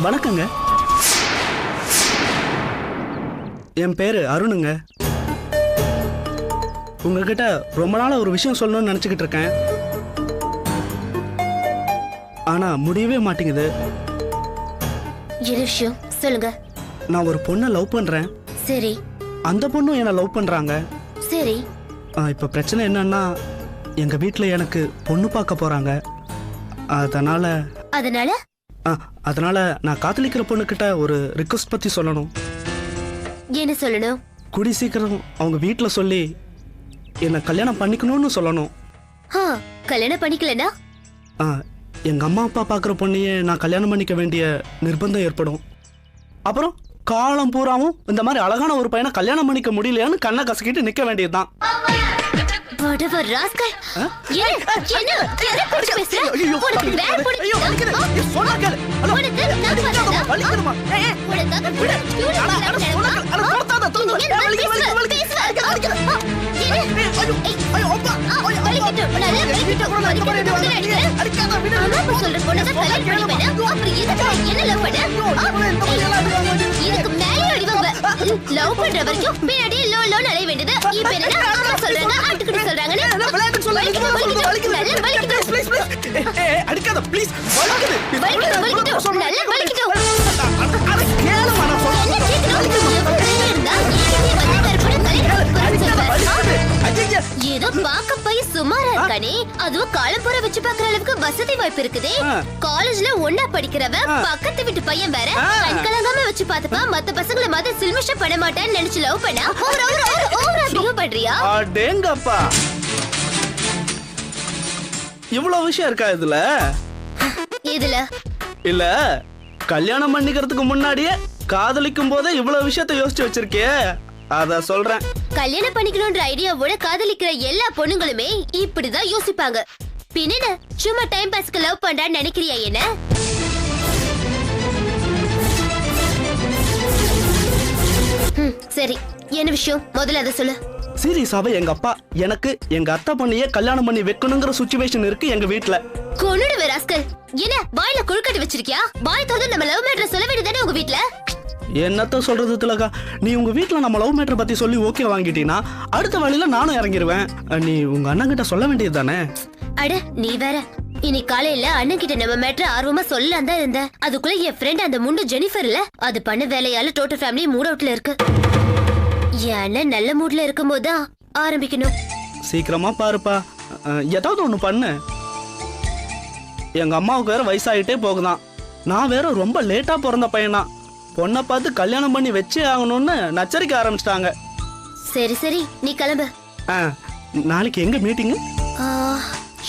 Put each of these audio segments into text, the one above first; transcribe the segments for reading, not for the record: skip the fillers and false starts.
வணக்கங்க. என் பேரு அருணுங்க. உங்ககிட்ட ரொம்ப நாளா ஒரு விஷயம் சொல்லணும்னு நினைச்சுக்கிட்டு இருக்கேன். ஆனா முடியவே மாட்டேங்குது. என்ன விஷயம் சொல்லுங்க. நான் ஒரு பொண்ணை லவ் பண்றேன். சரி. அந்த பொண்ணும் என்ன லவ் பண்றாங்க. சரி. இப்ப பிரச்சனை என்னன்னா, எங்க வீட்டுல எனக்கு பொண்ணு பார்க்க போறாங்க. அதனால நான் காதலிக்கிற பொண்ணுகிட்ட ஒரு ரிக்வெஸ்ட் பத்தி சொல்லணும். என்ன சொல்லணும்? கூடி சீக்கிரம் அவங்க வீட்டுல சொல்லி என்ன கல்யாணம் பண்ணிக்கணும்னு சொல்லணும். கல்யாணம் பண்ணிக்கலனா எங்க அம்மா அப்பா பாக்குற பொண்ணையே நான் கல்யாணம் பண்ணிக்க வேண்டிய நிர்பந்தம் ஏற்படும். அப்புறம் காலம் பூராவும் இந்த மாதிரி அழகான ஒரு பையனை கல்யாணம் பண்ணிக்க முடியலையான்னு கண்ணை கசக்கிட்டு நிக்க வேண்டியதுதான். லவ் பண்ற வரைக்கும் பின்னாடி லோ லோ அலைய வேண்டியது. இப்ப என்ன அம்மா சொல்றாங்க ஆட்டுக்குடி சொல்றாங்க. அடிக்காத ப்ளீஸ். ஏதோ பாக்க போய் சுமாரா இருக்கானே, அதுவும் காலம்புற வச்சு பாக்குற அளவுக்கு வசதி வாய்ப்பு இருக்குதே. காலேஜ்ல ஒன்னா படிக்கிறவ பக்கத்து வீட்டு பையன் வேற கண்கலங்காம வச்சு பாத்துப்பா. மத்த பசங்களை மாதிரி சில்மிஷம் பண்ண மாட்டான்னு நினைச்சு லவ் பண்ணா பிஹேவ் பண்றியா? அடேங்கப்பா, இவ்வளவு விஷயம் இருக்கா இதுல? இல்ல கல்யாணம் பண்ணிக்கிறதுக்கு முன்னாடியே காதலிக்கும் போதே இவ்வளவு விஷயத்தை யோசிச்சு வச்சிருக்கே, அத சொல்றேன். கல்யாணம் பண்ணிக்கணும்ன்ற ஐடியாவோட காதலிக்கிற எல்லா பொண்ணுங்களுமே இப்படிதான் யோசிப்பாங்க. பின்ன சும்மா டைம் பாஸ்க்கு லவ் பண்றான்னு நினைக்கிறியா? என்ன சரி, என்ன விஷயம் முதல்ல அத சொல்லு. சீரியஸாவே எங்க அப்பா எனக்கு எங்க அத்தை பொண்ணையே கல்யாணம் பண்ணி வைக்கணுங்கிற சிச்சுவேஷன் இருக்கு எங்க வீட்ல. கொன்னுடுவே ராஸ்கல். என்ன வாயில குழுக்கட்டி வச்சிருக்கியா? வாய் திறந்து நம்ம லவ் மேட்டர் சொல்ல வேண்டியதானே உங்க வீட்ல. என்னத்த சொல்றது திலகா, நீ உங்க வீட்ல நம்ம லவ் மேட்டர் பத்தி சொல்லி ஓகே வாங்கிட்டீனா அடுத்த வழியில நானும் இறங்கிடுவேன். நீ உங்க அண்ணன் கிட்ட சொல்ல வேண்டியது தானே. அட நீ வேற. இன்னைக்கு காலையில அண்ணன் கிட்ட நம்ம மேட்டர் ஆர்வமா சொல்லலாம் தான் இருந்தேன். அதுக்குள்ள என் ஃப்ரெண்ட் அந்த முண்டு ஜெனிஃபர் இல்ல, அது பண்ண வேலையால டோட்டல் ஃபேமிலி மூட் அவுட்ல இருக்கு. என் அண்ணன் நல்ல மூட்ல இருக்கும் போதுதான் ஆரம்பிக்கணும். சீக்கிரமா பாருப்பா, ஏதாவது ஒண்ணு பண்ணு. எங்க அம்மாவுக்கு வேற வயசாயிட்டே போகுதான். நான் வேற ரொம்ப லேட்டா பிறந்த பையனா. பொண்ணை பார்த்து கல்யாணம் பண்ணி வச்சே ஆகணும்னு நச்சரிக்க ஆரம்பிச்சிட்டாங்க. சரி சரி, நீ கிளம்பு. நாளைக்கு எங்க மீட்டிங்?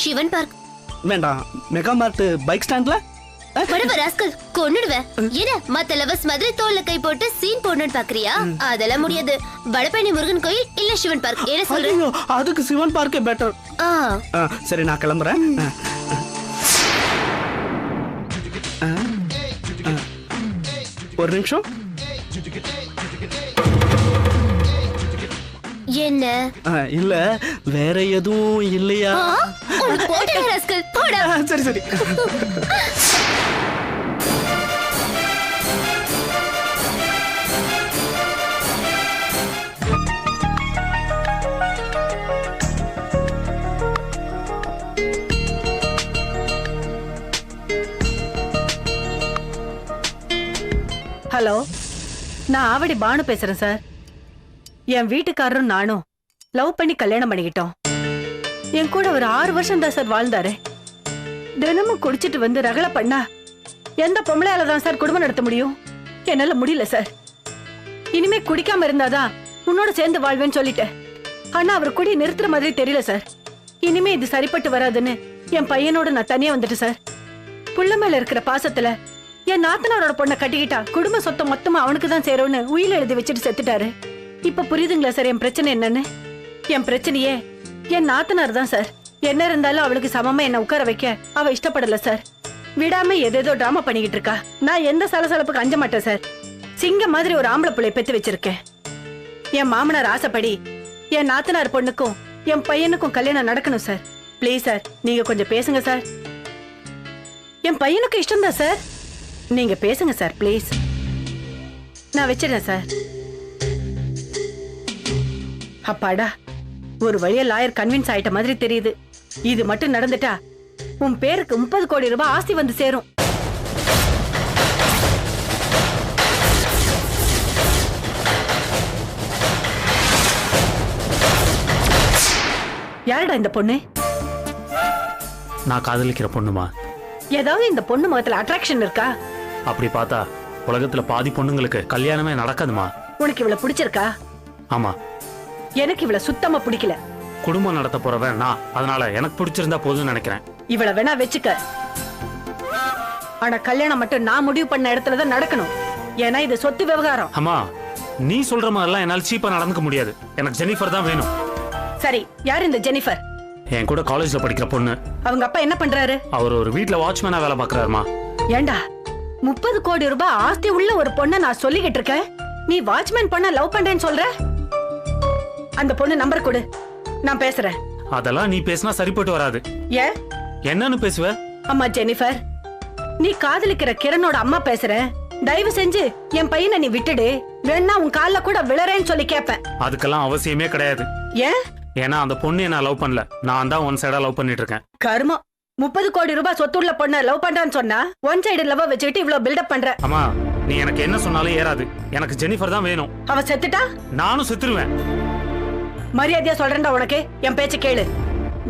சிவன் பார்க். வேண்டாம், மெகா மார்ட் பைக் ஸ்டாண்ட்ல. கொன்னுடுவேன். என்ன மத்த லவர்ஸ் மாதிரி தோல்ல கை போட்டு சீன் போடணும்னு பாக்குறியா? அதெல்லாம் முடியாது. வடபழனி முருகன் கோயில் இல்ல சிவன் பார்க். என்ன சொல்ற? அதுக்கு சிவன் பார்க்கே பெட்டர். சரி, நான் கிளம்புறேன். ஒரு நிமிஷம். என்ன? இல்ல வேற எதுவும் இல்லையா? சரி சரி. ஹலோ, நான் ஆவடி பானு பேசுறேன் சார். என் வீட்டுக்காரரும் நானும் லவ் பண்ணி கல்யாணம் பண்ணிக்கிட்டோம். என் கூட ஒரு 6 வருஷம் தான் சார் வாழ்ந்தாரு. தினமும் குடிச்சிட்டு வந்து ரகலை பண்ணா எந்த பொம்பளையால தான் சார் குடும்பம் நடத்த முடியும்? என்னால முடியல சார். இனிமே குடிக்காம இருந்தாதான் உன்னோட சேர்ந்து வாழ்வேன்னு சொல்லிட்டேன். ஆனா அவர் குடி நிறுத்துற மாதிரி தெரியல சார். இனிமே இது சரிப்பட்டு வராதுன்னு என் பையனோட நான் தனியா வந்துட்டு சார். புள்ள மேல இருக்கிற பாசத்துல என் நாத்தனாரோட பொண்ணை கட்டிக்கிட்டா குடும்ப சொத்தை மொத்தமா அவனுக்கு தான் சேரும்னு உயில எழுதி வச்சுட்டு செத்துட்டாரு. இப்ப புரியுதுங்களா சார் என் பிரச்சனை என்னன்னு? என் பிரச்சனையே என் நாத்தனார் தான் சார். என்ன இருந்தாலும் அவளுக்கு சமமா என்ன உட்கார வைக்க அவ இஷ்டப்படல சார். விடாம ஏதேதோ டிராமா பண்ணிக்கிட்டு இருக்கா. நான் எந்த சலசலப்புக்கு அஞ்ச மாட்டேன் சார். சிங்க மாதிரி ஒரு ஆம்பளை பிள்ளை பெத்து வச்சிருக்கேன். என் மாமனார் ஆசைப்படி என் நாத்தனார் பொண்ணுக்கும் என் பையனுக்கும் கல்யாணம் நடக்கணும் சார். ப்ளீஸ் சார், நீங்க கொஞ்சம் பேசுங்க சார். என் பையனுக்கு இஷ்டம் தான் சார். நீங்க பேசுங்க சார் ப்ளீஸ். நான் வச்சிடறேன் சார். அப்பாடா, ஒரு வழியா லாயர் கன்வின்ஸ் ஆயிட்ட மாதிரி தெரியுது. இது மட்டும் நடந்துட்டா உன் பேருக்கு 30 கோடி ரூபாய் ஆஸ்தி வந்து சேரும். யாருடா இந்த பொண்ணு? நான் காதலிக்கிற பொண்ணுமா? ஏதாவது இந்த பொண்ணு முகத்துல அட்ராக்ஷன் இருக்கா? அப்படி பார்த்தா உலகத்துல பாதி பொண்ணுங்களுக்கு கல்யாணமே நடக்காதுமா. உனக்கு இவள பிடிச்சிருக்கா? ஆமா. எனக்கு இவள சுத்தமா பிடிக்கல. குடும்பம் நடத்த போறவன் நான், அதனால எனக்கு பிடிச்சிருந்தா போதும்னு நினைக்கிறேன். இவள வேணா வச்சுக்க. ஆனா கல்யாணம் மட்டும் நான் முடிவு பண்ண இடத்துலதான் நடக்கணும். ஏன்னா இது சொத்து விவகாரம். அம்மா, நீ சொல்ற மாதிரிலாம் என்னால சீப்பா நடந்துக்க முடியாது. எனக்கு ஜெனிஃபர் தான் வேணும். சரி, யார் இந்த ஜெனிஃபர்? என் கூட காலேஜ்ல படிக்கிற பொண்ணு. அவங்க அப்பா என்ன பண்றாரு? அவர் ஒரு வீட்ல வாட்ச்மேனா வேலை பாக்குறாருமா. ஏண்டா, 30 கோடி ரூபாய் ஆஸ்தி உள்ள ஒரு பொண்ண நான் சொல்லிக்கிட்டு இருக்கேன். நீ வாட்ச்மேன் பொண்ண லவ் பண்றேன்னு சொல்ற? அந்த பொண்ணு நம்பர் கொடு, நான் பேசுறேன். அதெல்லாம் நீ பேசினா சரிப்பட்டு வராது. ஏன்? என்னன்னு பேசுவ? அம்மா ஜெனிஃபர், நீ காதலிக்கிற கிரனோட அம்மா பேசுற. தயவு செஞ்சு என் பையனை நீ விட்டுடு. வேணா உன் கால்ல கூட விழறேன்னு சொல்லி கேட்பேன். அதுக்கெல்லாம் அவசியமே கிடையாது. ஏன்? ஏன்னா அந்த பொண்ணு நான் லவ் பண்ணல. நான் தான் ஒன் சைடா லவ் பண்ணிட்டு இருக்கேன். கர்மம். 30 கோடி ரூபாய் சொத்துள்ள பொண்ண லவ் பண்றான்னு சொன்னா ஒன் சைடு லவ் வச்சுக்கிட்டு இவ்வளவு பில்டப் பண்ற. அம்மா, நீ எனக்கு என்ன சொன்னாலும் ஏறாது. எனக்கு ஜெனிஃபர் தான் வேணும். அவ செத்துட்டா நானும் செத்துருவேன். மரியாதையா சொல்றேன்டா உனக்கு. என் பேச்சு கேளு.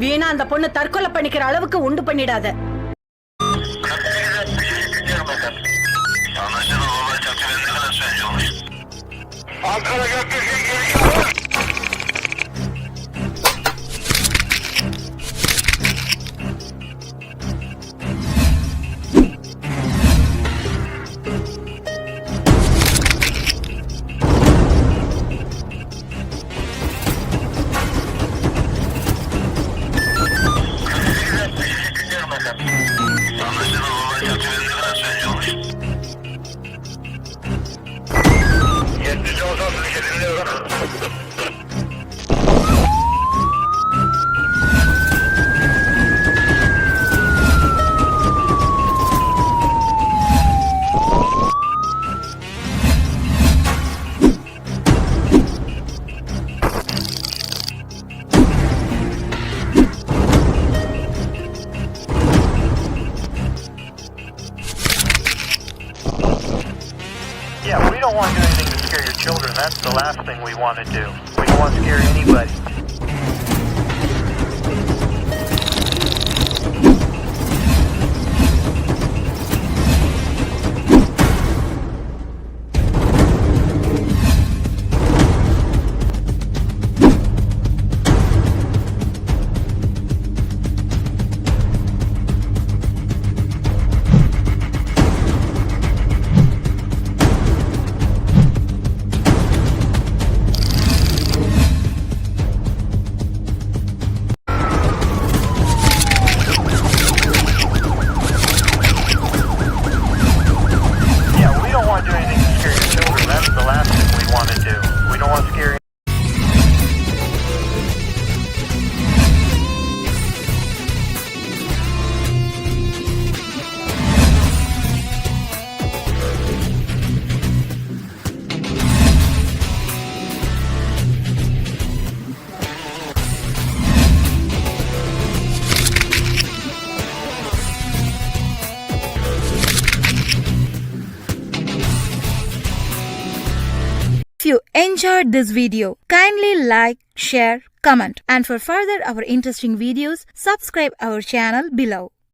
வீணா அந்த பொண்ணு தற்கொலை பண்ணிக்கிற அளவுக்கு உண்டு பண்ணிடாத. Yeah, we don't want to do anything to scare your children. That's the last thing we want to do. We don't want to scare anybody. you enjoyed this video, kindly like, share, comment, and for further our interesting videos, subscribe our channel below.